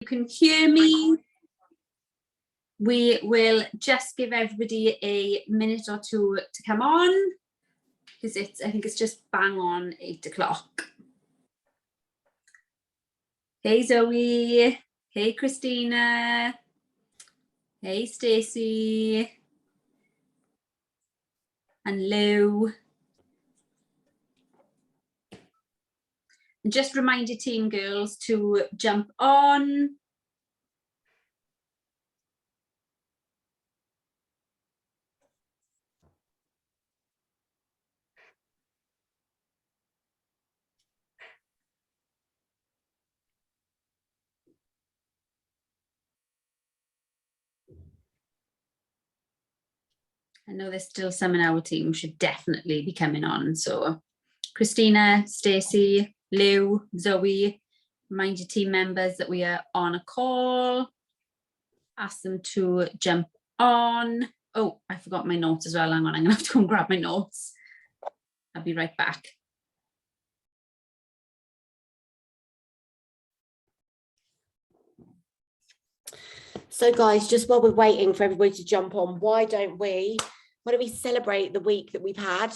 you can hear me, we will just give everybody a minute or two to come on, because I think it's just bang on 8 o'clock. Hey Zoe, hey Christina, hey Stacey, and Lou. And just remind your team girls to jump on. I know there's still some in our team should definitely be coming on. So Christina, Stacey, Lou, Zoe, remind your team members that we are on a call. Ask them to jump on. Oh, I forgot my notes as well. Hang on, I'm gonna have to go and grab my notes. I'll be right back. So guys, just while we're waiting for everybody to jump on, why don't we celebrate the week that we've had?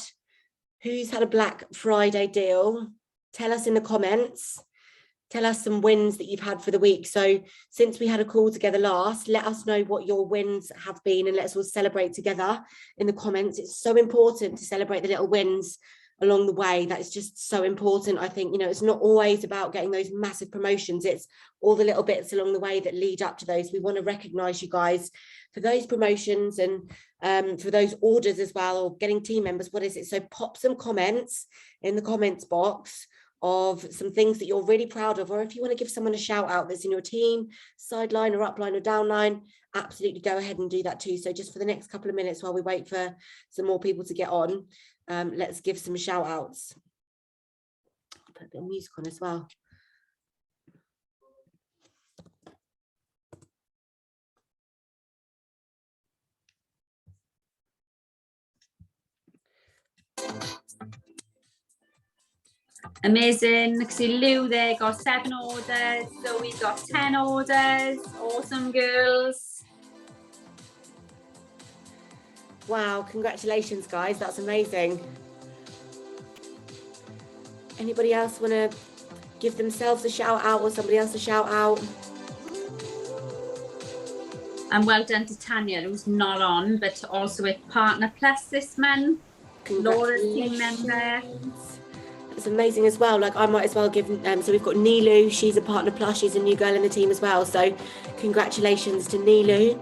Who's had a Black Friday deal? Tell us in the comments. Tell us some wins that you've had for the week. So since we had a call together last, let us know what your wins have been and let's all celebrate together in the comments. It's so important to celebrate the little wins along the way. That is just so important. I think, you know, it's not always about getting those massive promotions. It's all the little bits along the way that lead up to those. We want to recognize you guys for those promotions and for those orders as well, or getting team members. What is it? So pop some comments in the comments box of some things that you're really proud of, or if you want to give someone a shout out that's in your team, sideline or upline or downline, absolutely go ahead and do that too. So just for the next couple of minutes while we wait for some more people to get on, let's give some shout outs. Put a bit of music on as well. Amazing. See Lou there got 7 orders. Zoe got 10 orders. Awesome, girls. Wow, congratulations, guys. That's amazing. Anybody else want to give themselves a shout out or somebody else a shout out? And well done to Tanya, who's not on, but also with Partner Plus this month. Laura's team member. It's amazing as well. Like I might as well give so we've got Nilu, she's a Partner Plus, she's a new girl in the team as well, so congratulations to Nilu.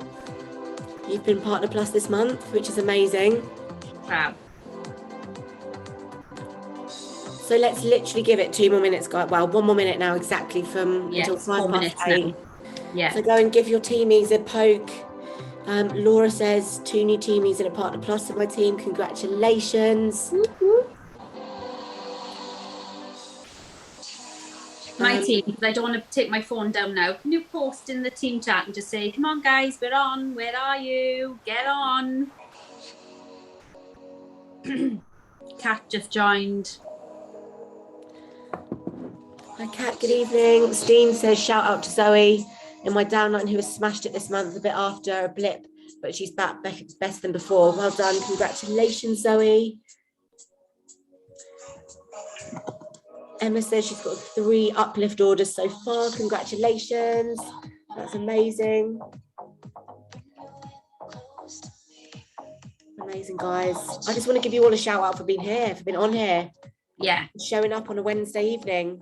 You've been Partner Plus this month, which is amazing. Wow. So let's literally give it 2 more minutes, guys. Well, 1 more minute now exactly from until 8:05. Yeah. So go and give your teamies a poke. Laura says 2 new teamies and a Partner Plus in my team. Congratulations. My team, because I don't want to take my phone down now. Can you post in the team chat and just say, come on guys, we're on, where are you? Get on. Kat just joined. Hi Kat, good evening. Steen says shout out to Zoe in my downline who has smashed it this month, a bit after a blip, but she's back better than before. Well done, congratulations Zoe. Emma says she's got 3 uplift orders so far. Congratulations. That's amazing. Amazing, guys. I just want to give you all a shout out for being here, for being on here. Yeah. Showing up on a Wednesday evening.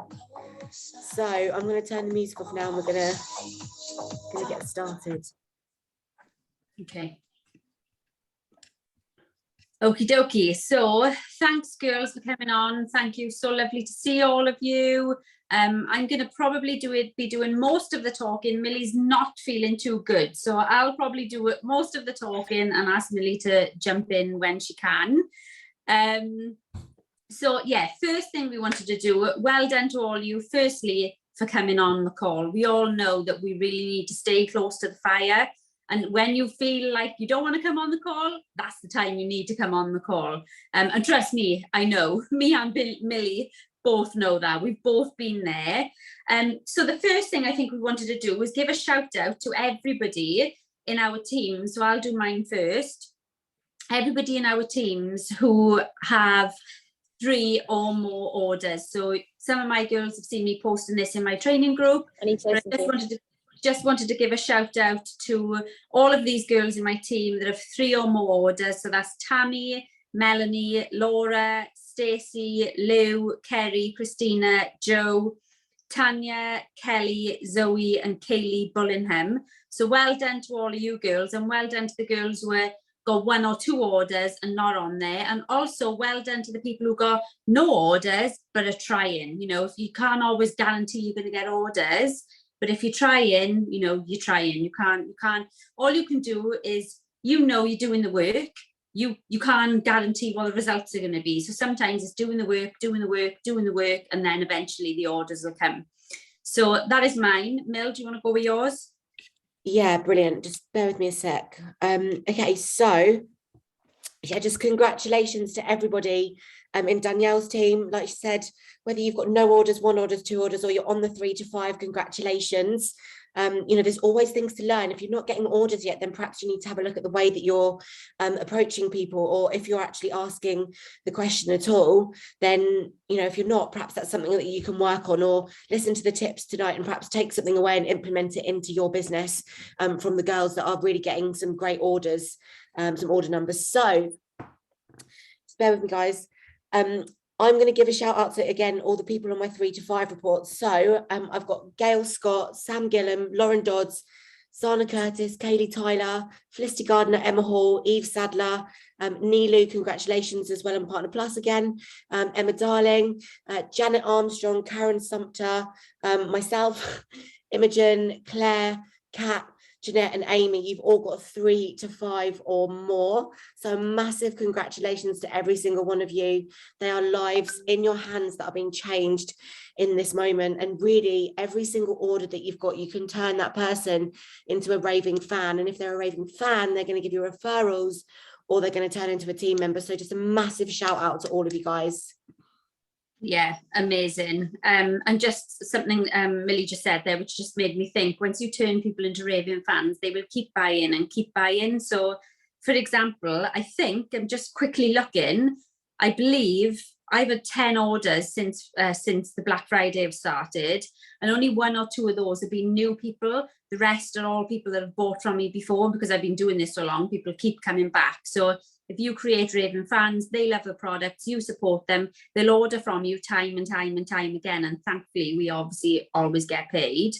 So I'm going to turn the music off now and we're going to get started. Okay. Okie dokie. So thanks girls for coming on. Thank you. So lovely to see all of you. I'm going to probably be doing most of the talking. Millie's not feeling too good, so I'll probably do most of the talking and ask Millie to jump in when she can. So yeah, first thing we wanted to do, well done to all you, firstly, for coming on the call. We all know that we really need to stay close to the fire. And when you feel like you don't want to come on the call, that's the time you need to come on the call. And trust me, I know, me and Millie both know that. We've both been there. So the first thing I think we wanted to do was give a shout out to everybody in our team. So I'll do mine first. Everybody in our teams who have 3 or more orders. So some of my girls have seen me posting this in my training group. I just wanted to give a shout out to all of these girls in my team that have 3 or more orders. So that's Tammy, Melanie, Laura, Stacey, Lou, Kerry, Christina, Jo, Tanya, Kelly, Zoe and Kaylee Bullingham. So well done to all of you girls, and well done to the girls who got 1 or 2 orders and not on there, and also well done to the people who got no orders but are trying. You know, if you can't always guarantee you're going to get orders, but if you're trying, you know, you're trying. You can't all you can do is, you know, you're doing the work. You can't guarantee what the results are going to be. So sometimes it's doing the work, and then eventually the orders will come. So that is mine. Mel, do you want to go with yours? Yeah, brilliant. Just bear with me a sec. Okay, so yeah, just congratulations to everybody in Danielle's team. Like she said, whether you've got no orders, 1 orders, 2 orders, or you're on the 3 to 5, congratulations. You know, there's always things to learn. If you're not getting orders yet, then perhaps you need to have a look at the way that you're approaching people, or if you're actually asking the question at all, then, you know, if you're not, perhaps that's something that you can work on, or listen to the tips tonight and perhaps take something away and implement it into your business from the girls that are really getting some great orders, some order numbers. So just bear with me, guys. I'm going to give a shout out to, again, all the people on my 3 to 5 reports. So I've got Gail Scott, Sam Gillam, Lauren Dodds, Sana Curtis, Kaylee Tyler, Felicity Gardner, Emma Hall, Eve Sadler, Nilu, congratulations as well on Partner Plus again, Emma Darling, Janet Armstrong, Karen Sumpter, myself, Imogen, Claire, Kat, Jeanette and Amy. You've all got 3 to 5 or more. So massive congratulations to every single one of you. They are lives in your hands that are being changed in this moment. And really, every single order that you've got, you can turn that person into a raving fan. And if they're a raving fan, they're going to give you referrals, or they're going to turn into a team member. So just a massive shout out to all of you guys. Yeah, amazing. And just something Millie just said there, which just made me think, once you turn people into raving fans, they will keep buying and keep buying. So for example, I think, I'm just quickly looking, I believe I've had 10 orders since the Black Friday have started, and only 1 or 2 of those have been new people. The rest are all people that have bought from me before, because I've been doing this so long, people keep coming back. So if you create raving fans, they love the products, you support them, they'll order from you time and time and time again. And thankfully, we obviously always get paid.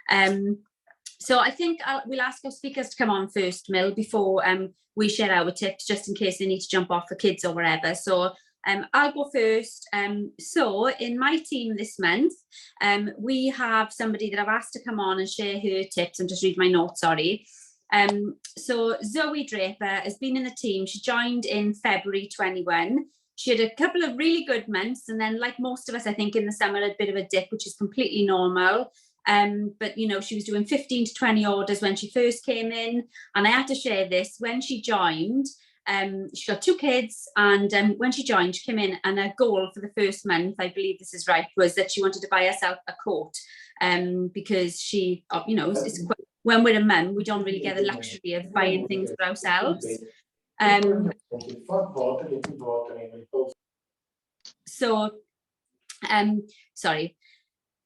So I think we'll ask our speakers to come on first, Mill, before we share our tips, just in case they need to jump off for kids or whatever. So I'll go first. So in my team this month, we have somebody that I've asked to come on and share her tips. And just read my notes, sorry. So Zoe Draper has been in the team. She joined in February 21. She had a couple of really good months, and then, like most of us, I think in the summer, a bit of a dip, which is completely normal. But you know, she was doing 15 to 20 orders when she first came in, and I had to share this. When she joined, she got 2 kids, and when she joined, she came in, and her goal for the first month, I believe this is right, was that she wanted to buy herself a coat, because she, you know, it's quite, when we're a mum, we don't really get the luxury of buying things for ourselves.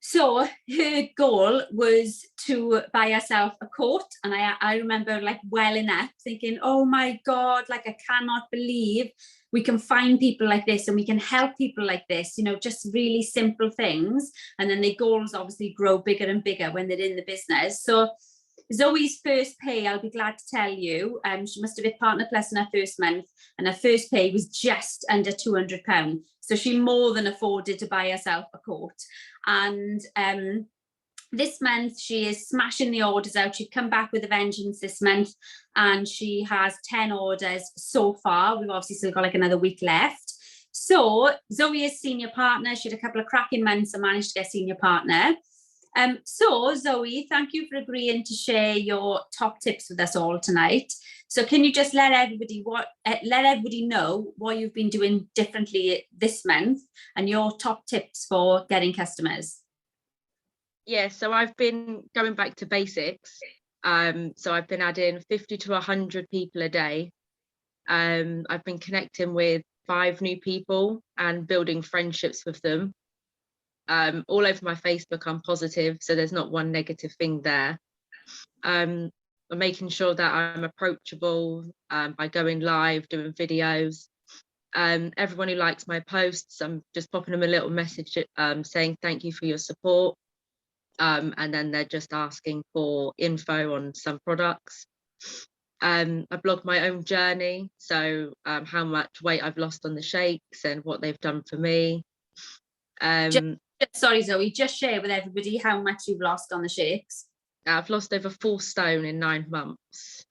So her goal was to buy herself a coat, and I remember, like, welling up thinking, oh my God, like, I cannot believe we can find people like this and we can help people like this, you know, just really simple things. And then their goals obviously grow bigger and bigger when they're in the business. So Zoe's first pay, I'll be glad to tell you, she must have hit Partner Plus in her first month, and her first pay was just under £200. So she more than afforded to buy herself a coat. And this month she is smashing the orders out. She'd come back with a vengeance this month, and she has 10 orders so far. We've obviously still got like another week left. So Zoe is senior partner. She had a couple of cracking months and managed to get senior partner. So Zoe, thank you for agreeing to share your top tips with us all tonight. So can you just let everybody know what you've been doing differently this month and your top tips for getting customers? Yeah, so I've been going back to basics. So I've been adding 50 to 100 people a day. I've been connecting with 5 new people and building friendships with them. All over my Facebook, I'm positive, so there's not one negative thing there. I'm making sure that I'm approachable by going live, doing videos. Everyone who likes my posts, I'm just popping them a little message saying thank you for your support. And then they're just asking for info on some products. I blog my own journey, so how much weight I've lost on the shakes and what they've done for me. Sorry, Zoe, just share with everybody how much you've lost on the shakes. I've lost over 4 stone in 9 months.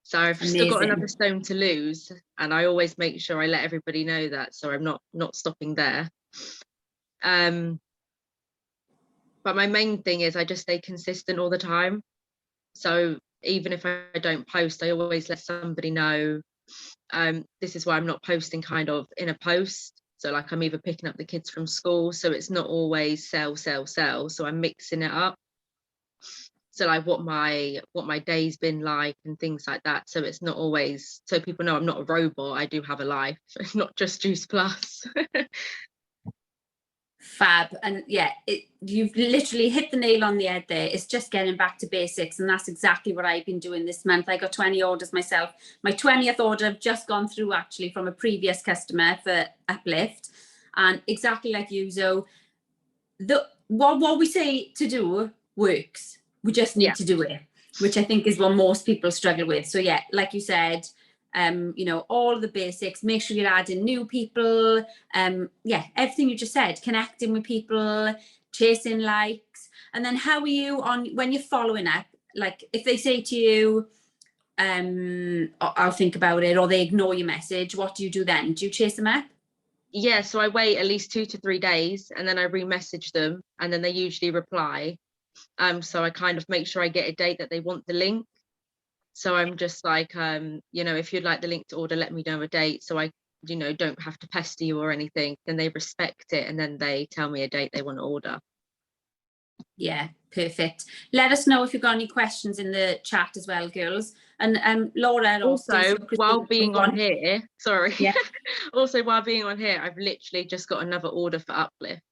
So I've Amazing. still got another stone to lose, and I always make sure I let everybody know that, so I'm not stopping there. But my main thing is I just stay consistent all the time. So even if I don't post, I always let somebody know. This is why I'm not posting kind of in a post. So like I'm either picking up the kids from school, so it's not always sell. So I'm mixing it up. So like what my day's been like and things like that. So it's not always, so people know I'm not a robot. I do have a life, not just Juice Plus. Fab. And yeah, you've literally hit the nail on the head there. It's just getting back to basics, and that's exactly what I've been doing this month. I got 20 orders myself. My 20th order I've just gone through actually from a previous customer for Uplift, and exactly like you, Zoe, what we say to do works. We just need to do it, which I think is what most people struggle with. So yeah, like you said, all the basics, make sure you're adding new people. Everything you just said, connecting with people, chasing likes. And then how are you when you're following up? Like if they say to you, I'll think about it, or they ignore your message, what do you do then? Do you chase them up? Yeah, so I wait at least 2 to 3 days, and then I re-message them, and then they usually reply. So I kind of make sure I get a date that they want the link. So I'm just like, if you'd like the link to order, let me know a date, so I, don't have to pester you or anything. Then they respect it, and then they tell me a date they want to order. Yeah, perfect. Let us know if you've got any questions in the chat as well, girls. And Laura, also while being on here, sorry. Yeah. Also while being on here, I've literally just got another order for Uplift.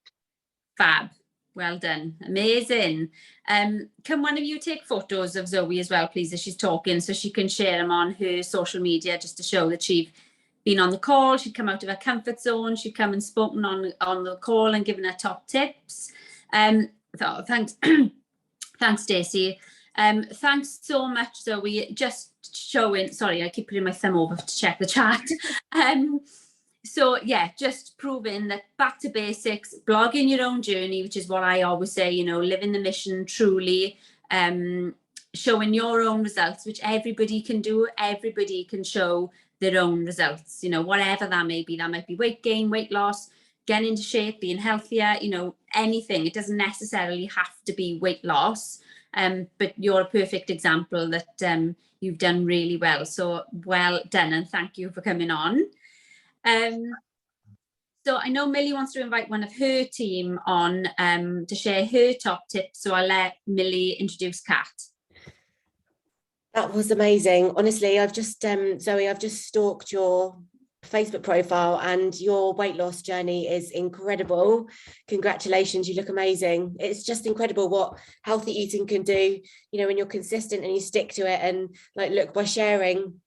Fab. Well done. Amazing. Can one of you take photos of Zoe as well, please, as she's talking, so she can share them on her social media just to show that she's been on the call. She'd come out of her comfort zone. She'd come and spoken on the call and given her top tips. Thanks. Thanks, Stacey. Thanks so much, Zoe. Just showing, sorry, I keep putting my thumb over to check the chat. So yeah, just proving that back to basics, blogging your own journey, which is what I always say, living the mission truly, showing your own results, which everybody can do. Everybody can show their own results, whatever that may be. That might be weight gain, weight loss, getting into shape, being healthier, anything. It doesn't necessarily have to be weight loss. But you're a perfect example that you've done really well. So well done, and thank you for coming on. So I know Millie wants to invite one of her team on to share her top tips. So I'll let Millie introduce Kat. That was amazing. Honestly, I've just, Zoe, I've just stalked your Facebook profile, and your weight loss journey is incredible. Congratulations, you look amazing. It's just incredible what healthy eating can do, when you're consistent and you stick to it. And look, by sharing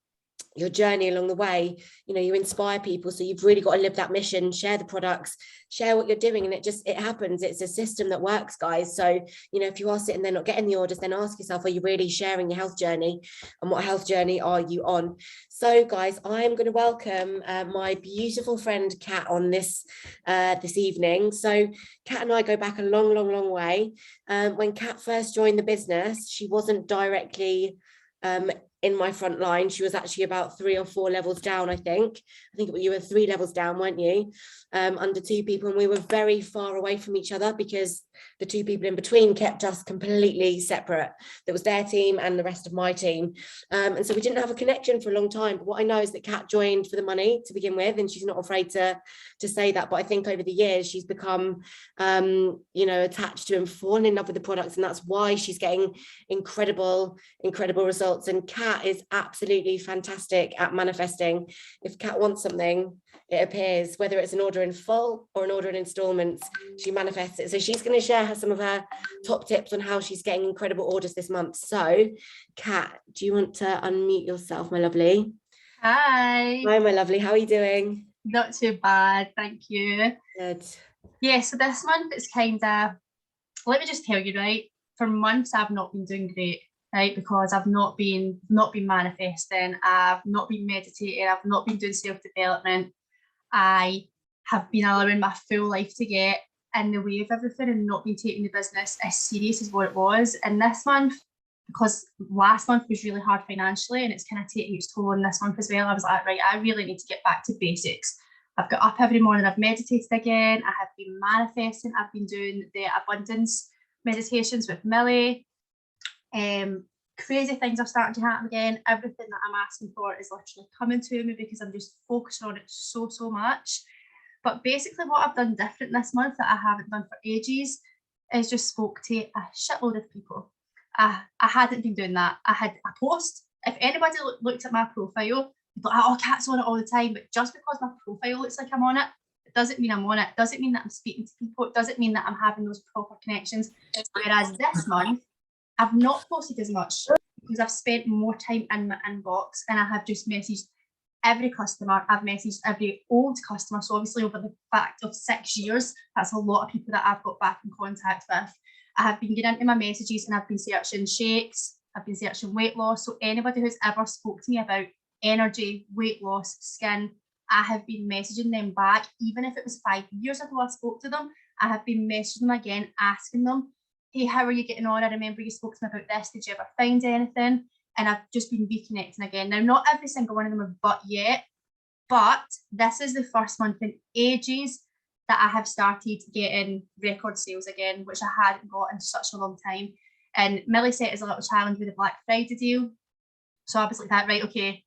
your journey along the way, you inspire people. So you've really got to live that mission, share the products, share what you're doing, and it happens. It's a system that works, guys. So if you are sitting there not getting the orders, then ask yourself, are you really sharing your health journey, and what health journey are you on? So guys, I'm going to welcome my beautiful friend Kat on this evening. So Kat and I go back a long way. When Kat first joined the business, she wasn't directly in my front line. She was actually about 3 or 4 levels down, I think you were 3 levels down, weren't you? Under 2 people, and we were very far away from each other because the 2 people in between kept us completely separate. That was their team and the rest of my team, and so we didn't have a connection for a long time. But what I know is that Kat joined for the money to begin with, and she's not afraid to say that. But I think over the years she's become attached to and fallen in love with the products, and that's why she's getting incredible results. And Kat is absolutely fantastic at manifesting. If Kat wants something, it appears, whether it's an order in full or an order in installments, she manifests it. So she's going to share some of her top tips on how she's getting incredible orders this month. So Kat, do you want to unmute yourself, my lovely? Hi, my lovely, how are you doing? not too bad, thank you. Good. Yeah, so this month it's kind of, let me just tell you, right, for months I've not been doing great, right, because I've not been manifesting, I've not been meditating, I've not been doing self-development. I have been allowing my full life to get in the way of everything and not been taking the business as serious as what it was. And this month, because last month was really hard financially and it's kind of taking its toll on this month as well, I was like, right, I really need to get back to basics. I've got up every morning, I've meditated again, I have been manifesting, I've been doing the abundance meditations with Millie. Crazy things are starting to happen again. Everything that I'm asking for is literally coming to me because I'm just focusing on it so much. But basically what I've done different this month that I haven't done for ages is just spoke to a shitload of people. I hadn't been doing that. I had a post. If anybody looked at my profile, they'd be like, oh, Kat's on it all the time. But just because my profile looks like I'm on it, it doesn't mean I'm on it. It doesn't mean that I'm speaking to people. It doesn't mean that I'm having those proper connections. Whereas this month, I've not posted as much because I've spent more time in my inbox and I have just messaged every customer. I've messaged every old customer. So obviously over the fact of 6 years, that's a lot of people that I've got back in contact with. I have been getting into my messages and I've been searching shakes, I've been searching weight loss. So anybody who's ever spoke to me about energy, weight loss, skin, I have been messaging them back. Even if it was 5 years ago I spoke to them, I have been messaging them again, asking them, hey, how are you getting on? I remember you spoke to me about this. Did you ever find anything? And I've just been reconnecting again. Now, not every single one of them have bought yet, but this is the first month in ages that I have started getting record sales again, which I hadn't got in such a long time. And Millie set us a little challenge with the Black Friday deal. So I was like, right, okay,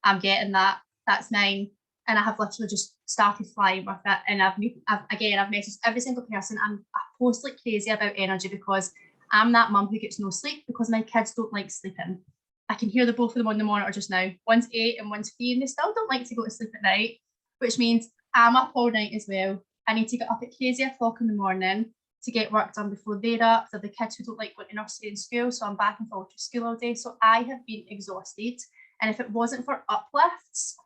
I'm getting that. That's mine. And I have literally just started flying with it. And I've messaged every single person. I post like crazy about energy because I'm that mum who gets no sleep because my kids don't like sleeping. I can hear the both of them on the monitor just now. One's 8 and one's 3, and they still don't like to go to sleep at night, which means I'm up all night as well. I need to get up at crazy o'clock in the morning to get work done before they're up. They're the kids who don't like going to nursery and school, so I'm back and forth to school all day. So I have been exhausted. And if it wasn't for uplifts,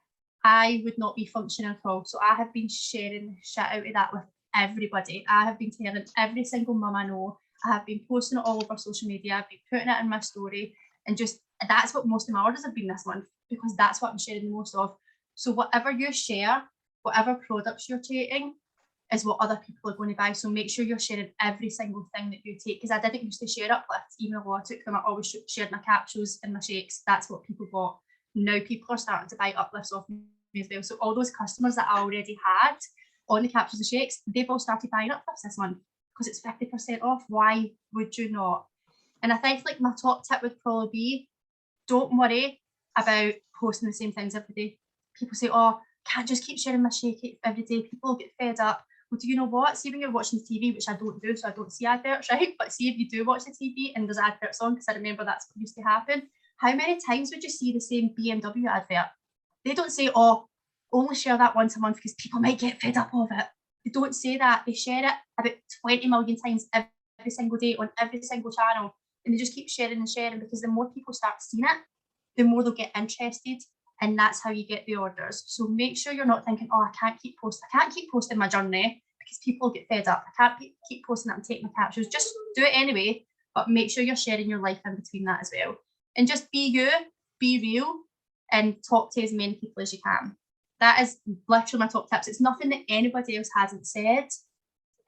I would not be functioning at all. So I have been sharing the shit out of that with everybody. I have been telling every single mum I know. I have been posting it all over social media. I've been putting it in my story. And just that's what most of my orders have been this month because that's what I'm sharing the most of. So whatever you share, whatever products you're taking is what other people are going to buy. So make sure you're sharing every single thing that you take. Because I didn't used to share uplifts, even though I took them. I always shared my capsules and my shakes. That's what people bought. Now people are starting to buy uplifts off me as well. So all those customers that I already had on the capsules and shakes, they've all started buying uplifts this month because it's 50% off. Why would you not? And I think like my top tip would probably be, don't worry about posting the same things every day. People say, oh, can't just keep sharing my shake every day. People will get fed up. Well, do you know what? See when you're watching the TV, which I don't do, so I don't see adverts, right? But see if you do watch the TV and there's adverts on, because I remember that's what used to happen. How many times would you see the same BMW advert? They don't say, oh, only share that once a month because people might get fed up of it. They don't say that. They share it about 20 million times every single day on every single channel. And they just keep sharing and sharing because the more people start seeing it, the more they'll get interested. And that's how you get the orders. So make sure you're not thinking, oh, I can't keep posting my journey because people get fed up. I can't keep posting that and taking my capsules. Just do it anyway, but make sure you're sharing your life in between that as well. And just be you, be real, and talk to as many people as you can. That is literally my top tips. It's nothing that anybody else hasn't said.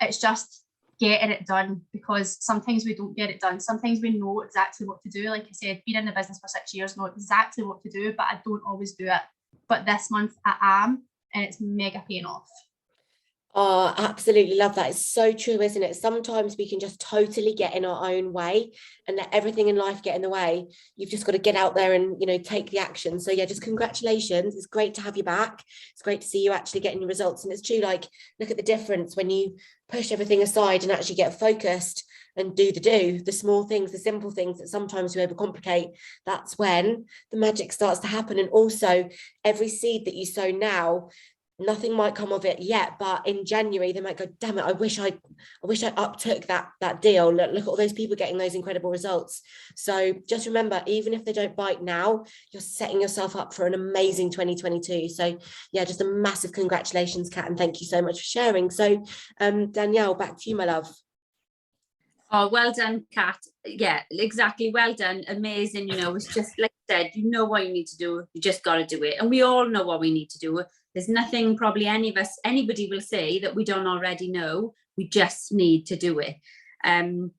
It's just getting it done, because sometimes we don't get it done. Sometimes we know exactly what to do. Like I said, been in the business for 6 years, know exactly what to do, but I don't always do it. But this month I am, and it's mega paying off. Oh, absolutely love that. It's so true, isn't it? Sometimes we can just totally get in our own way and let everything in life get in the way. You've just got to get out there and, you know, take the action. So yeah, just congratulations. It's great to have you back. It's great to see you actually getting your results. And it's true, like, look at the difference when you push everything aside and actually get focused and do the small things, the simple things that sometimes we overcomplicate. That's when the magic starts to happen. And also every seed that you sow now, nothing might come of it yet, but in January they might go, damn it, I wish I uptook that deal. Look at all those people getting those incredible results. So just remember, even if they don't bite now, you're setting yourself up for an amazing 2022. So yeah, just a massive congratulations, Kat, and thank you so much for sharing. So Danielle, back to you, my love. Oh, well done, Kat. Yeah, exactly. Well done. Amazing. You know, it's just like I said, you know what you need to do. You just got to do it. And we all know what we need to do. There's nothing probably anybody will say that we don't already know. We just need to do it. And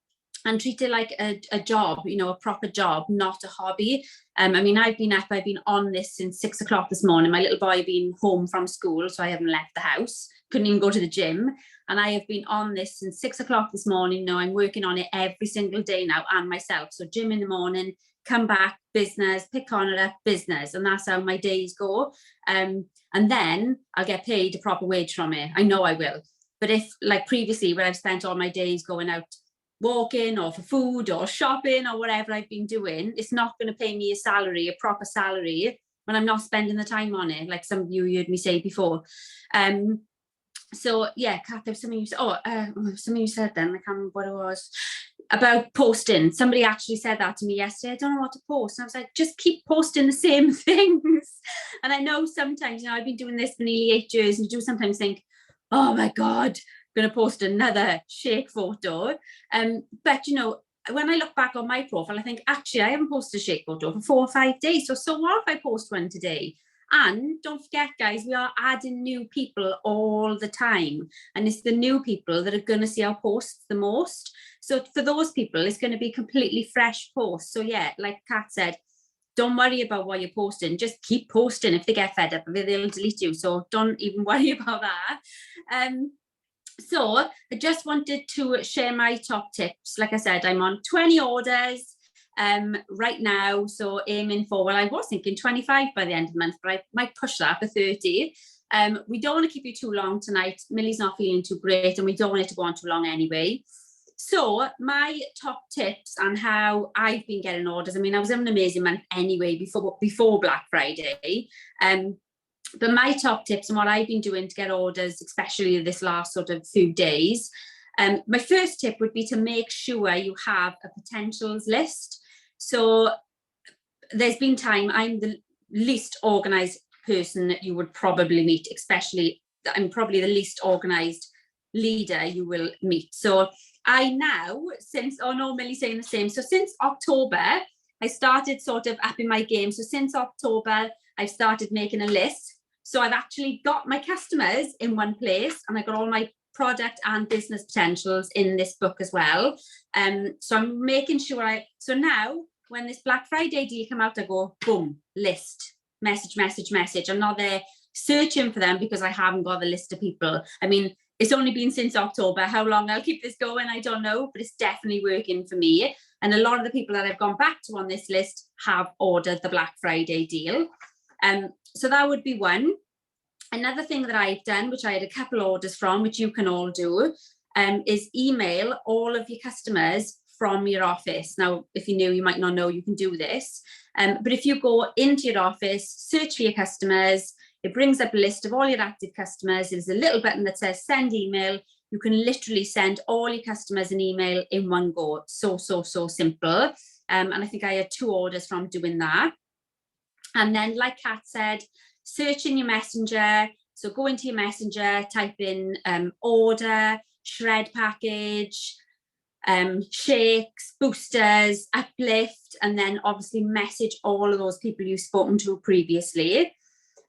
treat it like a job, you know, a proper job, not a hobby. I mean, I've been on this since 6 o'clock this morning. My little boy being home from school, so I haven't left the house, couldn't even go to the gym. And I have been on this since 6 o'clock this morning. Now I'm working on it every single day now, and myself. So gym in the morning, come back, business, pick on it up, business. And that's how my days go. And then I'll get paid a proper wage from it. I know I will. But if, like previously, where I've spent all my days going out walking or for food or shopping or whatever I've been doing, it's not going to pay me a proper salary, when I'm not spending the time on it, like some of you heard me say before. So yeah, Kat, there's something you said. Something you said then, I can't remember what it was, about posting. Somebody actually said that to me yesterday. I don't know what to post. And I was like, just keep posting the same things. And I know sometimes, you know, I've been doing this for nearly 8 years, and you do sometimes think, oh my God, I'm going to post another shake photo. But you know, when I look back on my profile, I think, actually, I haven't posted a shake photo for 4 or 5 days. So what if I post one today? And don't forget, guys, we are adding new people all the time. And it's the new people that are going to see our posts the most. So for those people, it's going to be completely fresh posts. So yeah, like Kat said, don't worry about what you're posting. Just keep posting. If they get fed up, they'll delete you. So don't even worry about that. So I just wanted to share my top tips. Like I said, I'm on 20 orders right now, so aiming for, well, I was thinking 25 by the end of the month, but I might push that for 30. We don't want to keep you too long tonight. Millie's not feeling too great, and we don't want it to go on too long anyway. So my top tips on how I've been getting orders. I mean, I was having an amazing month anyway before Black Friday. But my top tips and what I've been doing to get orders, especially this last sort of few days. My first tip would be to make sure you have a potentials list. So there's been time, I'm the least organized person that you would probably meet, especially I'm probably the least organized leader you will meet. So I now, Millie's saying the same. So since October, I started sort of upping my game. So since October, I've started making a list. So I've actually got my customers in one place, and I got all my product and business potentials in this book as well. So I'm making sure so now when this Black Friday deal come out, I go, boom, list, message. I'm not there searching for them because I haven't got the list of people. I mean, it's only been since October. How long I'll keep this going, I don't know, but it's definitely working for me. And a lot of the people that I've gone back to on this list have ordered the Black Friday deal. So that would be one. Another thing that I've done, which I had a couple orders from, which you can all do, is email all of your customers from your office. Now, if you're new, you might not know you can do this. But if you go into your office, search for your customers, it brings up a list of all your active customers. There's a little button that says send email. You can literally send all your customers an email in one go. So simple. And I think I had 2 orders from doing that. And then, like Kat said, search in your messenger. So go into your messenger, type in order, shred package, shakes, boosters, uplift, and then obviously message all of those people you've spoken to previously.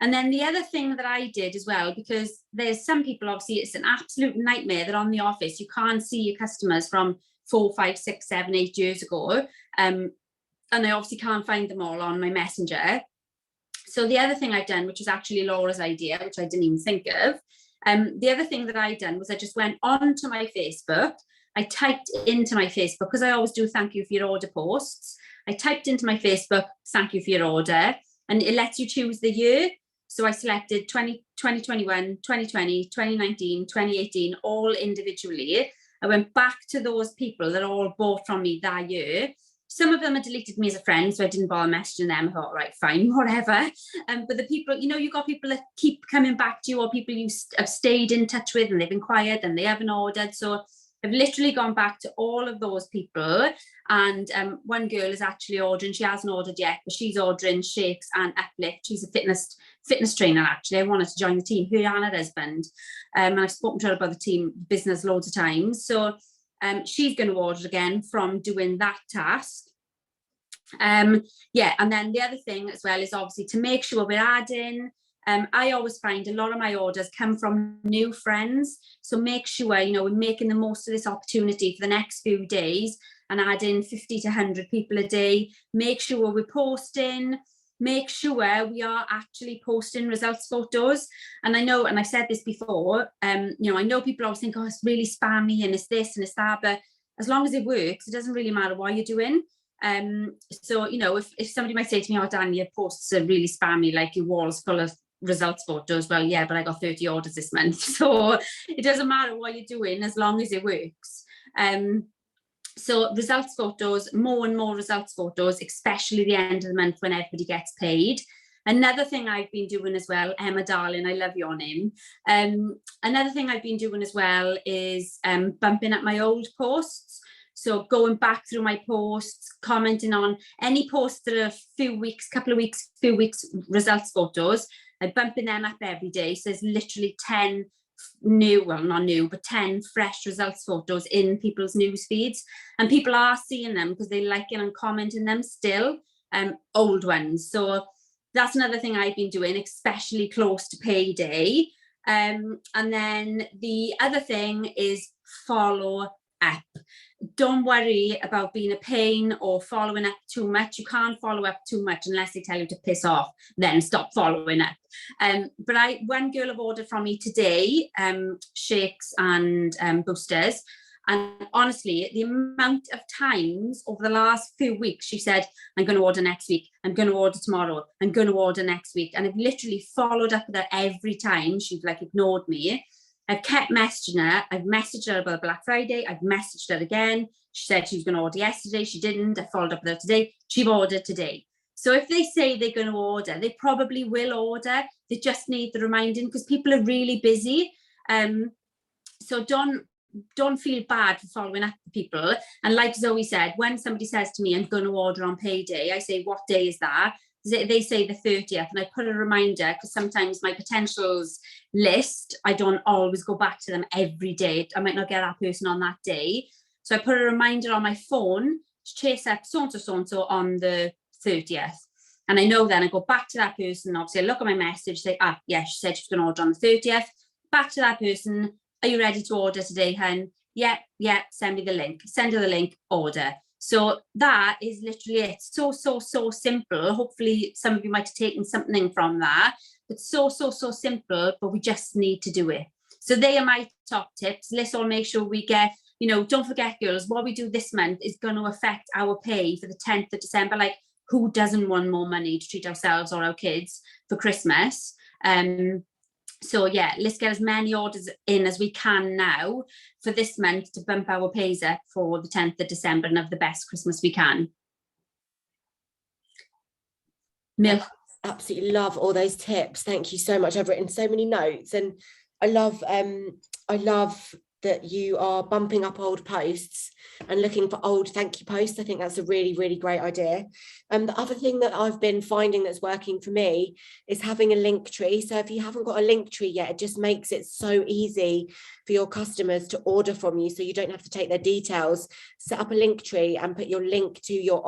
And then the other thing that I did as well, because there's some people, obviously, it's an absolute nightmare that on the office, you can't see your customers from 4, 5, 6, 7, 8 years ago. And I obviously can't find them all on my messenger. So the other thing I've done, which was actually Laura's idea, which I didn't even think of, the other thing that I'd done was I just went onto my Facebook. I typed into my Facebook, because I always do thank you for your order posts. I typed into my Facebook, thank you for your order, and it lets you choose the year. So I selected 2021, 2020, 2019, 2018, all individually. I went back to those people that all bought from me that year. Some of them had deleted me as a friend, so I didn't bother messaging them. I thought, right, fine, whatever. But the people, you know, you've got people that keep coming back to you, or people you have stayed in touch with and they've inquired and they haven't ordered. So I've literally gone back to all of those people. And one girl is actually ordering. She hasn't ordered yet, but she's ordering shakes and uplift. She's a fitness trainer, actually. I wanted to join the team, her and her husband. And I've spoken to her about the team business loads of times. So she's going to order again from doing that task. Yeah, and then the other thing as well is obviously to make sure we're adding. I always find a lot of my orders come from new friends. So make sure, you know, we're making the most of this opportunity for the next few days and adding 50 to 100 people a day. Make sure we're posting. Make sure we are actually posting results photos. And I know, and I said this before, you know, I know people always think, oh, it's really spammy and it's this and it's that, but as long as it works, it doesn't really matter what you're doing. So, you know, if somebody might say to me, oh, Dan, your posts are really spammy, like your wall's full of results photos. Well, yeah, but I got 30 orders this month. So it doesn't matter what you're doing as long as it works. So results photos, more and more results photos, especially the end of the month when everybody gets paid. Another thing I've been doing as well, Emma darling, I love your name. Another thing I've been doing as well is bumping up my old posts. So going back through my posts, commenting on any posts that are few weeks results photos, I'm bumping them up every day. So there's literally 10 new, well, not new, but 10 fresh results photos in people's news feeds. And people are seeing them because they like it and commenting them still, old ones. So that's another thing I've been doing, especially close to payday. And then the other thing is follow up. Don't worry about being a pain or following up too much. You can't follow up too much unless they tell you to piss off, then stop following up. But one girl have ordered from me today, shakes and boosters. And honestly, the amount of times over the last few weeks, she said, I'm going to order next week. I'm going to order tomorrow. I'm going to order next week. And I've literally followed up with her every time. She's like ignored me. I've kept messaging her. I've messaged her about Black Friday. I've messaged her again. She said she was going to order yesterday. She didn't. I followed up with her today. She ordered today. So if they say they're going to order, they probably will order. They just need the reminding because people are really busy. So don't feel bad for following up with people. And like Zoe said, when somebody says to me, I'm going to order on payday, I say, what day is that? They say the 30th, and I put a reminder because sometimes my potentials list, I don't always go back to them every day. I might not get that person on that day. So I put a reminder on my phone to chase up so-and-so on the 30th. And I know then I go back to that person, obviously I look at my message, say, yeah, she said she was going to order on the 30th. Back to that person, are you ready to order today, hun? Yeah, send me the link. Send her the link, order. So that is literally it. So simple. Hopefully some of you might have taken something from that. But so simple, but we just need to do it. So they are my top tips. Let's all make sure we get, you know, don't forget, girls, what we do this month is going to affect our pay for the 10th of December. Like, who doesn't want more money to treat ourselves or our kids for Christmas? So yeah, let's get as many orders in as we can now for this month to bump our pays up for the 10th of December and have the best Christmas we can. Milk. Absolutely love all those tips. Thank you so much. I've written so many notes, and I love that you are bumping up old posts and looking for old thank you posts. I think that's a really, really great idea. The other thing that I've been finding that's working for me is having a link tree. So if you haven't got a link tree yet, it just makes it so easy for your customers to order from you, so you don't have to take their details. Set up a link tree and put your link to your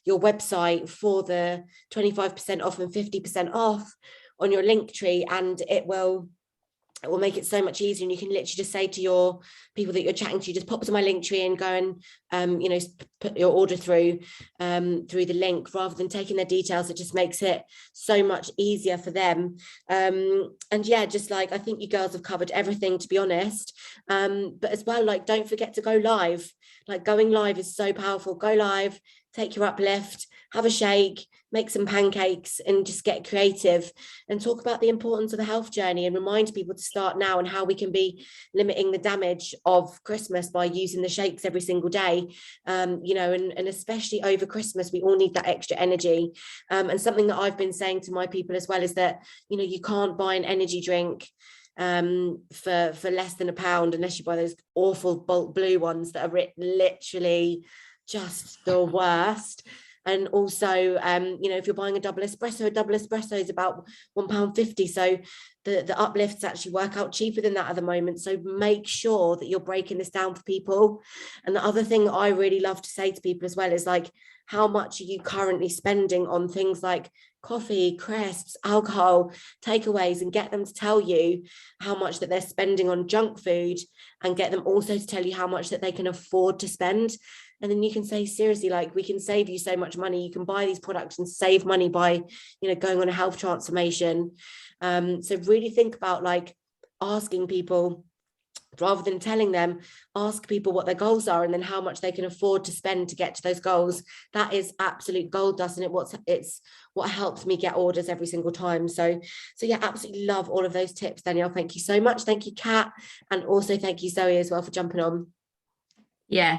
website for the 25% off and 50% off. on your link tree, and it will make it so much easier. And you can literally just say to your people that you're chatting to, just pop to my link tree and go and you know, put your order through the link, rather than taking their details. It just makes it so much easier for them. And yeah, just like, I think you girls have covered everything, to be honest. But as well, like, don't forget to go live. Like, going live is so powerful. Go live, take your uplift, have a shake, make some pancakes, and just get creative and talk about the importance of the health journey, and remind people to start now, and how we can be limiting the damage of Christmas by using the shakes every single day. You know, and especially over Christmas, we all need that extra energy. And something that I've been saying to my people as well is that, you know, you can't buy an energy drink for less than £1 unless you buy those awful bulk blue ones that are literally just the worst. And also, you know, if you're buying a double espresso is about £1.50. So the uplifts actually work out cheaper than that at the moment. So make sure that you're breaking this down for people. And the other thing I really love to say to people as well is, like, how much are you currently spending on things like coffee, crisps, alcohol, takeaways, and get them to tell you how much that they're spending on junk food, and get them also to tell you how much that they can afford to spend. And then you can say, seriously, like, we can save you so much money. You can buy these products and save money by, you know, going on a health transformation. So really think about, like, asking people, rather than telling them, ask people what their goals are, and then how much they can afford to spend to get to those goals. That is absolute gold dust, and it's what helps me get orders every single time. So yeah, absolutely love all of those tips, Danielle. Thank you so much. Thank you, Kat, and also thank you, Zoe, as well, for jumping on. Yeah,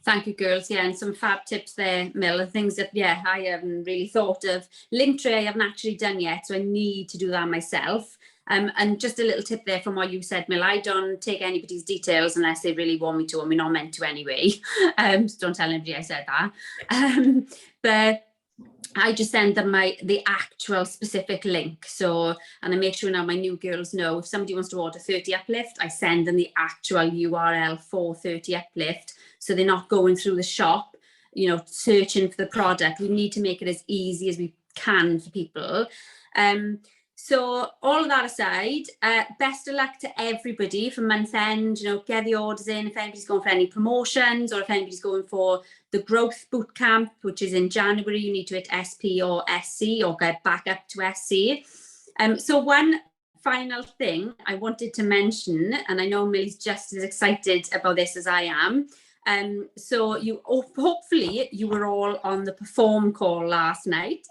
thank you, girls. Yeah, and some fab tips there, Mill, and things that, yeah, I haven't really thought of. Linktree I haven't actually done yet, so I need to do that myself. And just a little tip there from what you said, Mill, I don't take anybody's details unless they really want me to. I mean, not meant to anyway. So don't tell anybody I said that. But I just send them the actual specific link. So, and I make sure now my new girls know, if somebody wants to order 30 uplift, I send them the actual URL for 30 uplift. So they're not going through the shop, you know, searching for the product. We need to make it as easy as we can for people. So all of that aside, best of luck to everybody for month end. You know, get the orders in if anybody's going for any promotions, or if anybody's going for the growth bootcamp, which is in January. You need to hit SP or SC, or get back up to SC. So one final thing I wanted to mention, and I know Millie's just as excited about this as I am. So you hopefully you were all on the Perform call last night.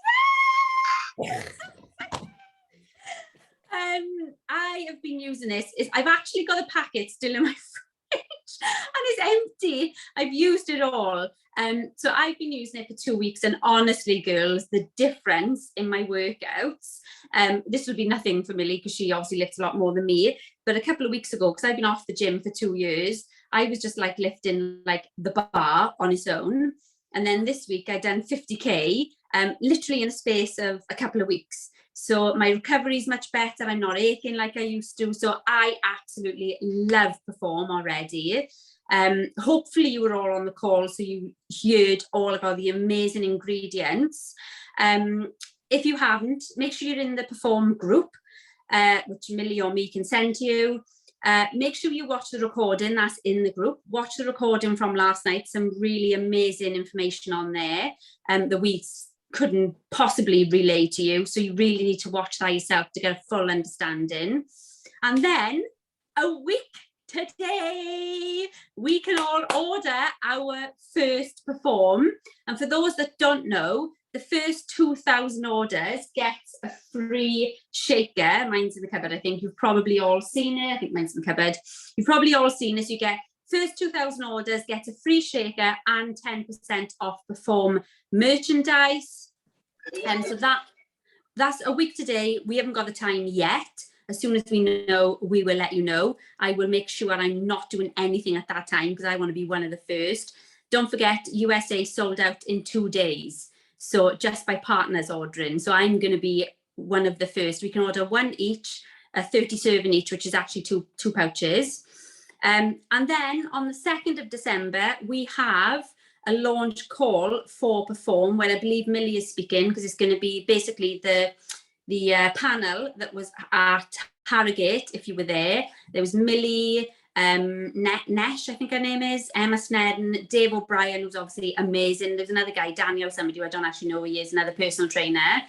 I have been using this. I've actually got a packet still in my fridge and it's empty. I've used it all. So I've been using it for 2 weeks, and honestly, girls, the difference in my workouts, this will be nothing for Millie because she obviously lifts a lot more than me, but a couple of weeks ago, because I've been off the gym for 2 years, I was just like lifting like the bar on its own. And then this week I'd done 50k, literally in the space of a couple of weeks. So my recovery is much better. I'm not aching like I used to. So I absolutely love Perform already. Hopefully you were all on the call, so you heard all about the amazing ingredients. If you haven't, make sure you're in the Perform group, which Millie or me can send to you. Make sure you watch the recording that's in the group. Watch the recording from last night. Some really amazing information on there that we couldn't possibly relay to you. So you really need to watch that yourself to get a full understanding. And then a week today, we can all order our first Perform. And for those that don't know, the first 2,000 orders gets a free shaker. Mine's in the cupboard. I think you've probably all seen it. I think mine's in the cupboard. You've probably all seen this. You get first 2,000 orders, get a free shaker and 10% off Perform merchandise. And so that's a week today. We haven't got the time yet. As soon as we know, we will let you know. I will make sure I'm not doing anything at that time because I want to be one of the first. Don't forget, USA sold out in 2 days. So just by partners ordering. So I'm going to be one of the first. We can order one each, a 30 serving each, which is actually two pouches. And then on the 2nd of December, we have a launch call for Perform, where I believe Millie is speaking, because it's going to be basically the panel that was at Harrogate, if you were there. There was Millie, Nesh, I think her name is, Emma Snedden, Dave O'Brien, who's obviously amazing. There's another guy, Daniel, somebody who I don't actually know who he is, another personal trainer.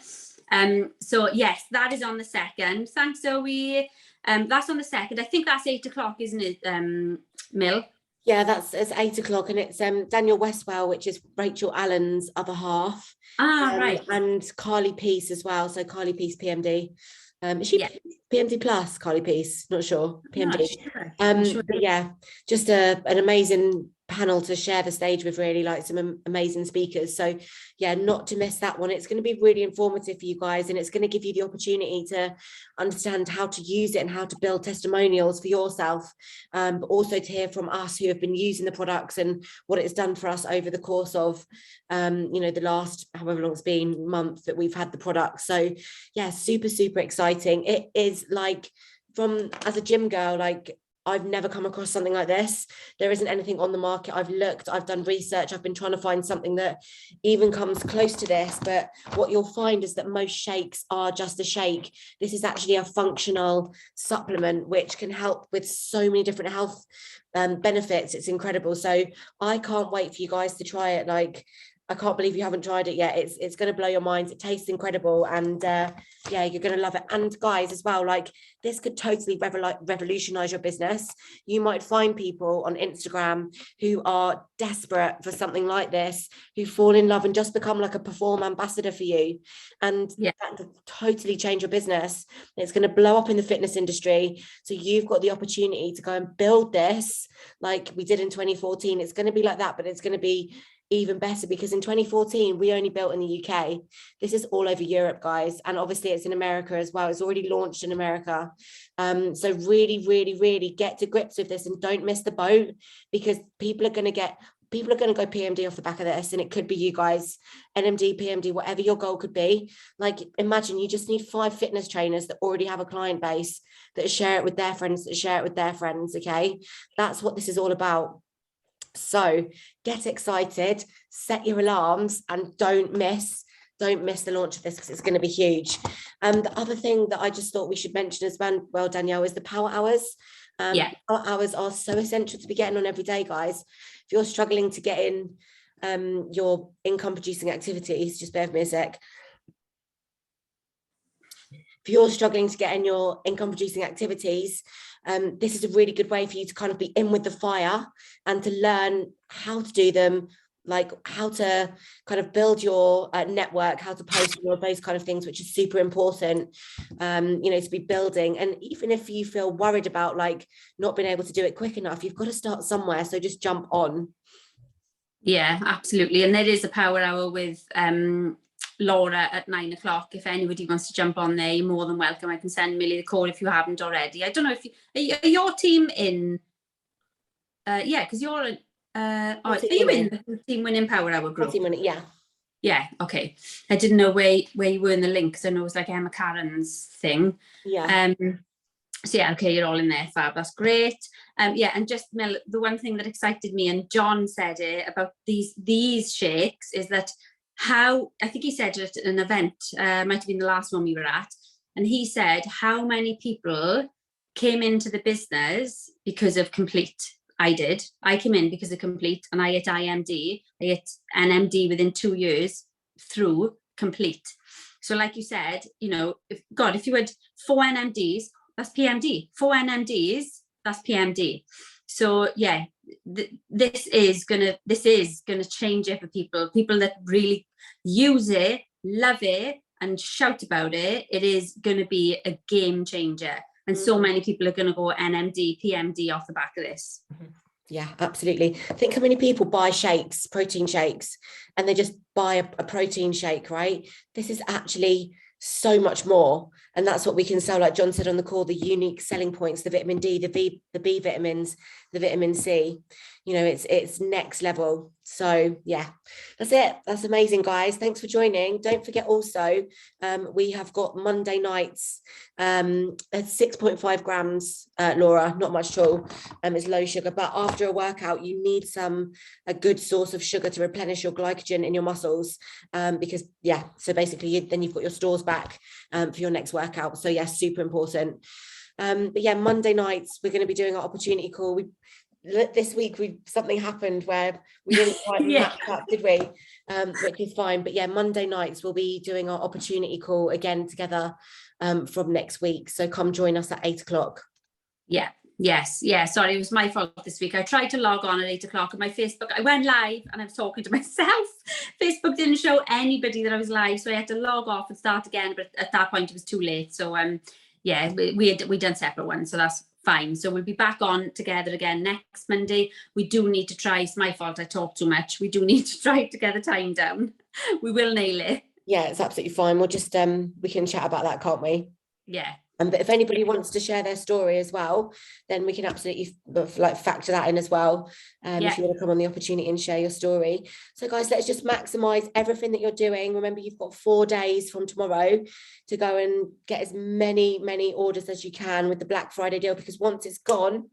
So yes, that is on the 2nd. Thanks, Zoe. That's on the 2nd. I think that's 8 o'clock, isn't it, Mill? Yeah, it's 8 o'clock, and it's Daniel Westwell, which is Rachel Allen's other half. Right. And Carly Peace as well. So Carly Peace, PMD. Is she PMD plus Carly Peace? Not sure. PMD. Sure. But yeah, just an amazing panel to share the stage with, really, like some amazing speakers. So yeah, not to miss that one. It's going to be really informative for you guys, and it's going to give you the opportunity to understand how to use it and how to build testimonials for yourself, but also to hear from us who have been using the products and what it's done for us over the course of the last however long it's been month that we've had the product. So yeah, super exciting. It is like, as a gym girl, like, I've never come across something like this. There isn't anything on the market. I've looked, I've done research, I've been trying to find something that even comes close to this, but what you'll find is that most shakes are just a shake. This is actually a functional supplement which can help with so many different health benefits. It's incredible. So I can't wait for you guys to try it. Like, I can't believe you haven't tried it yet. It's going to blow your minds. It tastes incredible, and yeah, you're going to love it. And guys, as well, like, this could totally revolutionize your business. You might find people on Instagram who are desperate for something like this, who fall in love and just become like a Perform ambassador for you, and that could totally change your business. It's going to blow up in the fitness industry. So you've got the opportunity to go and build this like we did in 2014. It's going to be like that, but it's going to be even better, because in 2014 we only built in the UK. This is all over Europe, guys, and obviously it's in America as well. It's already launched in America. So really get to grips with this, and don't miss the boat, because people are going to go PMD off the back of this, and it could be you guys, NMD, PMD, whatever your goal could be. Like, imagine you just need 5 fitness trainers that already have a client base, that share it with their friends, okay? That's what this is all about. So get excited, set your alarms, and don't miss the launch of this, because it's going to be huge. The other thing that I just thought we should mention as well, Danielle, is the power hours. Power hours are so essential to be getting on every day, guys. If you're struggling to get in your income producing activities, just bear with me a sec. If you're struggling to get in your income producing activities, this is a really good way for you to kind of be in with the fire and to learn how to do them, like how to kind of build your network, how to post, those kind of things, which is super important, to be building. And even if you feel worried about like not being able to do it quick enough, you've got to start somewhere. So just jump on. Yeah, absolutely. And there is a power hour with Laura at 9 o'clock. If anybody wants to jump on there, you're more than welcome. I can send Millie the call if you haven't already. I don't know if are your team in because you're in are you in the Team Winning Power Hour group? Team Winning, yeah, okay. I didn't know where you were in the link, because I know it was like Emma Karen's thing. So yeah, okay, you're all in there, fab, that's great. And just Mel, the one thing that excited me, and John said it about these shakes, is that how, I think he said it at an event, might have been the last one we were at, and he said how many people came into the business because of Complete. I came in because of Complete, and I hit IMD, I hit NMD within 2 years through Complete. So like you said, if you had 4 NMDs, that's PMD, 4 NMDs, that's PMD. So yeah, this is gonna change it for people that really use it, love it, and shout about it. It is gonna be a game changer, and so many people are gonna go NMD, PMD off the back of this. Yeah, absolutely. Think how many people buy shakes, protein shakes, and they just buy a protein shake, right? This is actually so much more, and that's what we can sell, like John said on the call, the unique selling points, the vitamin D, the B vitamins, the vitamin C. you know, it's next level. So yeah, that's it. That's amazing, guys. Thanks for joining. Don't forget also, we have got Monday nights at 6.5 grams, Laura, not much at all. It's low sugar, but after a workout, you need a good source of sugar to replenish your glycogen in your muscles, because yeah, so basically then you've got your stores back for your next workout. So yeah, super important. But yeah, Monday nights, we're going to be doing our opportunity call. This week something happened where we didn't quite match up, did we? Which is fine. But yeah, Monday nights we'll be doing our opportunity call again together from next week. So come join us at 8 o'clock. Yeah. Yes. Yeah. Sorry, it was my fault this week. I tried to log on at 8 o'clock on my Facebook. I went live and I was talking to myself. Facebook didn't show anybody that I was live, so I had to log off and start again. But at that point, it was too late. So yeah, we done separate ones, so that's fine. So we'll be back on together again next Monday. We do need to try. It's my fault. I talk too much. We do need to try to get the time down. We will nail it. Yeah, it's absolutely fine. We'll just we can chat about that, can't we? Yeah. But if anybody wants to share their story as well, then we can absolutely like factor that in as well. If you want to come on the opportunity and share your story. So guys, let's just maximize everything that you're doing. Remember, you've got 4 days from tomorrow to go and get as many orders as you can with the Black Friday deal, because once it's gone,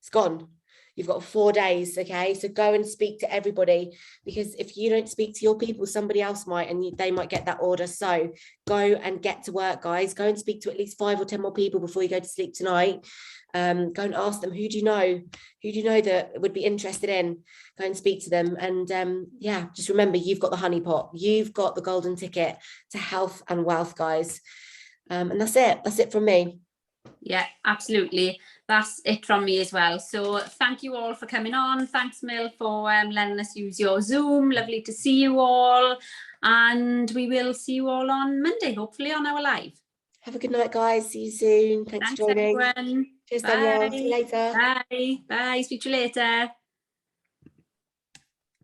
it's gone. You've got 4 days, okay? So go and speak to everybody, because if you don't speak to your people, somebody else might, and they might get that order. So go and get to work, guys. Go and speak to at least 5 or 10 more people before you go to sleep tonight. Go and ask them, who do you know? Who do you know that would be interested in? Go and speak to them. And yeah, just remember, you've got the honey pot. You've got the golden ticket to health and wealth, guys. And that's it. That's it from me. Yeah, absolutely. That's it from me as well. So thank you all for coming on. Thanks, Mill, for letting us use your Zoom. Lovely to see you all. And we will see you all on Monday, hopefully on our live. Have a good night, guys. See you soon. Thanks for joining. Everyone. Cheers, Danielle. See you later. Bye. Bye. Speak to you later.